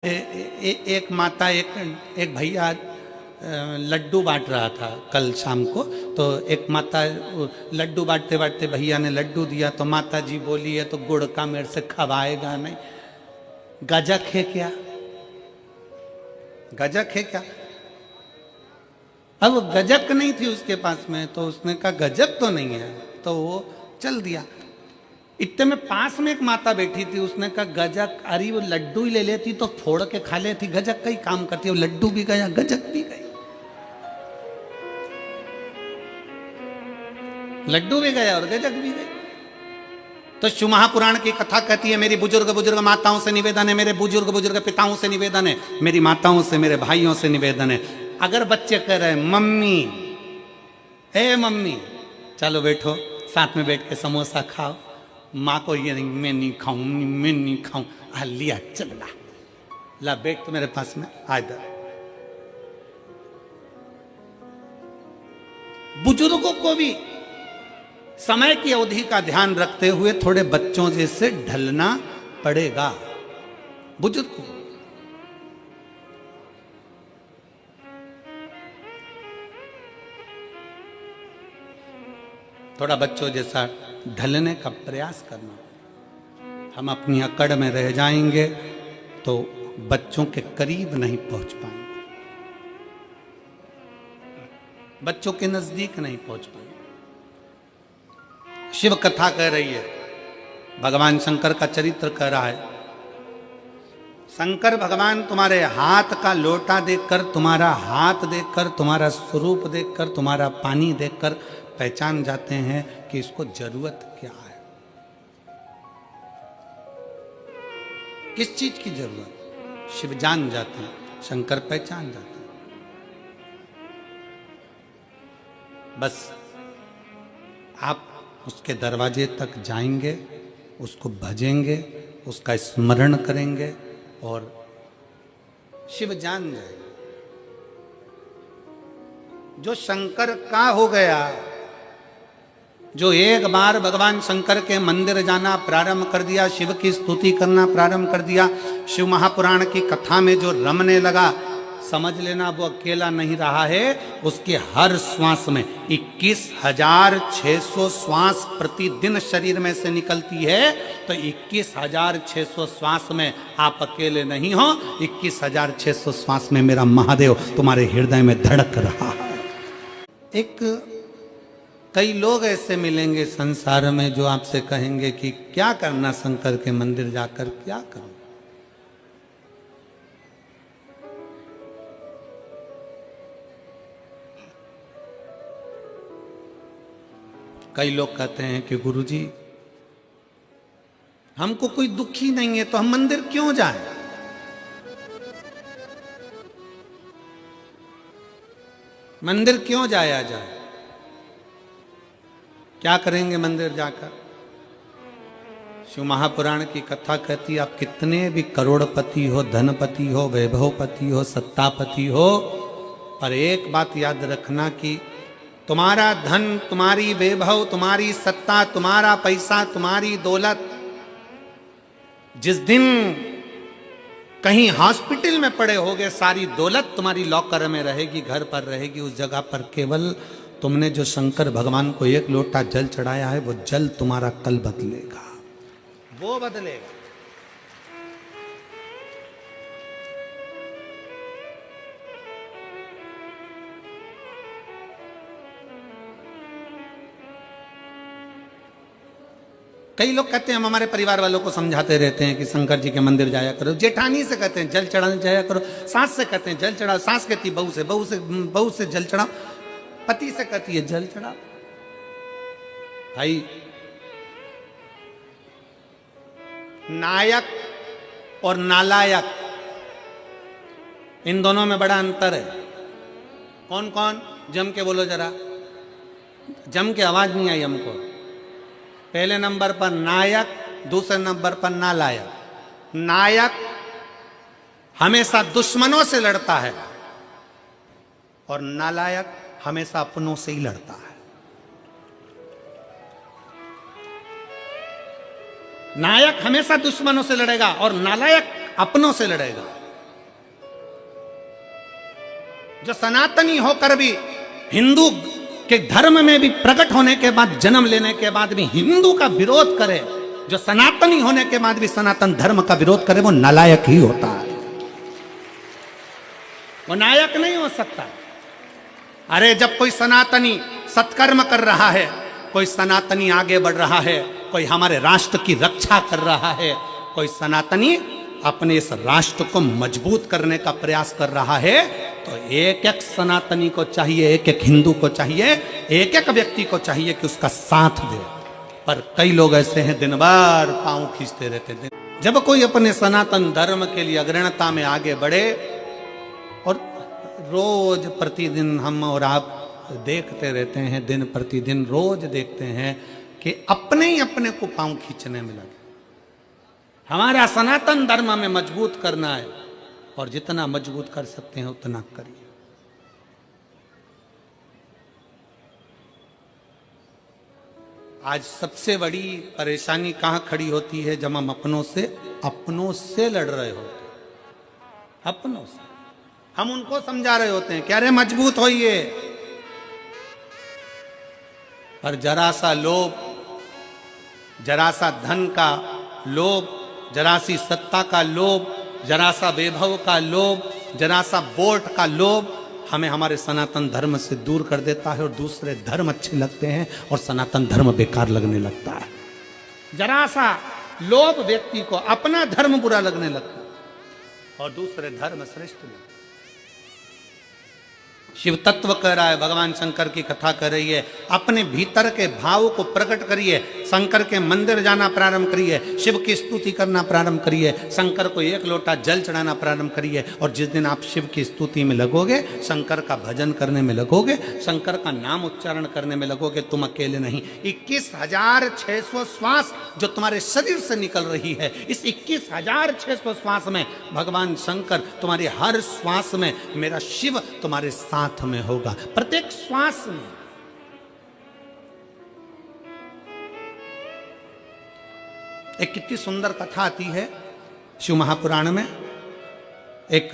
एक माता एक भैया लड्डू बांट रहा था कल शाम को। तो एक माता लड्डू बांटते बांटते भैया ने लड्डू दिया तो माता जी बोली है तो गुड़ का मेरे से खवाएगा नहीं। गजक है क्या? गजक है क्या? अब गजक नहीं थी उसके पास में तो उसने कहा गजक तो नहीं है, तो वो चल दिया। इतने में पास में एक माता बैठी थी, उसने कहा गजक, अरे वो लड्डू ही ले लेती तो फोड़ के खा लेती, गजक का ही काम करती है। वो लड्डू भी गया, गजक भी गई, लड्डू भी गया और गजक भी गई। तो शिव महापुराण की कथा कहती है, मेरी बुजुर्ग बुजुर्ग माताओं से निवेदन है, मेरे बुजुर्ग बुजुर्ग पिताओं से निवेदन है, मेरी माताओं से मेरे भाइयों से निवेदन है, अगर बच्चे कह रहे हैं मम्मी, ए मम्मी चलो बैठो साथ में बैठ के समोसा खाओ, माँ को ये नहीं, मैं नहीं खाऊं, मैं नहीं खाऊं, लिया चल ला बैठ तो मेरे पास में आ इधर। बुजुर्गों को भी समय की अवधि का ध्यान रखते हुए थोड़े बच्चों जैसे ढलना पड़ेगा। बुजुर्ग को थोड़ा बच्चों जैसा ढलने का प्रयास करना। हम अपनी अकड़ में रह जाएंगे तो बच्चों के करीब नहीं पहुंच पाएंगे, बच्चों के नजदीक नहीं पहुंच पाएंगे। शिव कथा कह रही है, भगवान शंकर का चरित्र कह रहा है, शंकर भगवान तुम्हारे हाथ का लोटा देखकर, तुम्हारा हाथ देखकर, तुम्हारा स्वरूप देखकर, तुम्हारा पानी देखकर पहचान जाते हैं कि इसको जरूरत क्या है, किस चीज की जरूरत। शिव जान जाते हैं, शंकर पहचान जाते हैं। बस आप उसके दरवाजे तक जाएंगे, उसको भजेंगे, उसका स्मरण करेंगे और शिव जान जाएंगे। जो शंकर का हो गया, जो एक बार भगवान शंकर के मंदिर जाना प्रारंभ कर दिया, शिव की स्तुति करना प्रारंभ कर दिया, शिव महापुराण की कथा में जो रमने लगा, समझ लेना वो अकेला नहीं रहा है। उसके हर श्वास में 21,600 श्वास प्रतिदिन शरीर में से निकलती है। तो 21,600 श्वास में आप अकेले नहीं हो, 21,600 श्वास में मेरा महादेव तुम्हारे हृदय में धड़क रहा है। कई लोग ऐसे मिलेंगे संसार में जो आपसे कहेंगे कि क्या करना शंकर के मंदिर जाकर, क्या करूं। कई लोग कहते हैं कि गुरुजी हमको कोई दुख ही नहीं है तो हम मंदिर क्यों जाएं। मंदिर क्यों जाया जाए, क्या करेंगे मंदिर जाकर। शिव महापुराण की कथा कहती है, आप कितने भी करोड़पति हो, धनपति हो, वैभवपति हो, सत्तापति हो, पर एक बात याद रखना कि तुम्हारा धन, तुम्हारी वैभव, तुम्हारी सत्ता, तुम्हारा पैसा, तुम्हारी दौलत जिस दिन कहीं हॉस्पिटल में पड़े होगे, सारी दौलत तुम्हारी लॉकर में रहेगी, घर पर रहेगी, उस जगह पर केवल तुमने जो शंकर भगवान को एक लोटा जल चढ़ाया है, वो जल तुम्हारा कल बदलेगा, वो बदलेगा। कई लोग कहते हैं, हम हमारे परिवार वालों को समझाते रहते हैं कि शंकर जी के मंदिर जाया करो। जेठानी से कहते हैं जल चढ़ाने जाया करो, सास से कहते हैं जल चढ़ाओ, सास कहती बहू से, बहू से जल चढ़ाओ, पति से कहती है जल चढ़ाओ। भाई, नायक और नालायक, इन दोनों में बड़ा अंतर है। कौन कौन? जम के बोलो जरा, जम के आवाज नहीं आई हमको। पहले नंबर पर नायक, दूसरे नंबर पर नालायक। नायक हमेशा दुश्मनों से लड़ता है और नालायक हमेशा अपनों से ही लड़ता है। नायक हमेशा दुश्मनों से लड़ेगा और नालायक अपनों से लड़ेगा। जो सनातनी होकर भी हिंदू के धर्म में भी प्रकट होने के बाद, जन्म लेने के बाद भी हिंदू का विरोध करे, जो सनातनी होने के बाद भी सनातन धर्म का विरोध करे, वो नालायक ही होता है, वो नायक नहीं हो सकता। अरे जब कोई सनातनी सत्कर्म कर रहा है, कोई सनातनी आगे बढ़ रहा है, कोई हमारे राष्ट्र की रक्षा कर रहा है, कोई सनातनी अपने इस राष्ट्र को मजबूत करने का प्रयास कर रहा है, तो एक एक सनातनी को चाहिए, एक एक हिंदू को चाहिए, एक एक व्यक्ति को चाहिए कि उसका साथ दे। पर कई लोग ऐसे हैं दिन भर पांव खींचते रहते हैं। जब कोई अपने सनातन धर्म के लिए अग्रणता में आगे बढ़े, और रोज प्रतिदिन हम और आप देखते रहते हैं, दिन प्रतिदिन रोज देखते हैं कि अपने ही अपने को पांव खींचने में लगे। हमारा सनातन धर्म में मजबूत करना है, और जितना मजबूत कर सकते हैं उतना करिए। आज सबसे बड़ी परेशानी कहां खड़ी होती है? जब हम अपनों से लड़ रहे होते हैं, अपनों से हम उनको समझा रहे होते हैं कि अरे मजबूत होइए, पर जरा सा लोभ, जरा सा धन का लोभ, जरा सी सत्ता का लोभ, जरा सा वैभव का लोभ, जरा सा वोट का लोभ हमें हमारे सनातन धर्म से दूर कर देता है, और दूसरे धर्म अच्छे लगते हैं और सनातन धर्म बेकार लगने लगता है। जरा सा लोभ व्यक्ति को अपना धर्म बुरा लगने लगता है और दूसरे धर्म श्रेष्ठ लगते। शिव तत्व कह रहा है, भगवान शंकर की कथा कर रही है, अपने भीतर के भाव को प्रकट करिए, शंकर के मंदिर जाना प्रारंभ करिए, शिव की स्तुति करना प्रारंभ करिए, शंकर को एक लोटा जल चढ़ाना प्रारंभ करिए। और जिस दिन आप शिव की स्तुति में लगोगे, शंकर का भजन करने में लगोगे, शंकर का नाम उच्चारण करने में लगोगे, तुम अकेले नहीं, 21,600 श्वास जो तुम्हारे शरीर से निकल रही है, इस 21,600 श्वास में भगवान शंकर तुम्हारी हर श्वास में, मेरा शिव तुम्हारे साथ में होगा, प्रत्येक श्वास में। एक कितनी सुंदर कथा आती है शिव महापुराण में। एक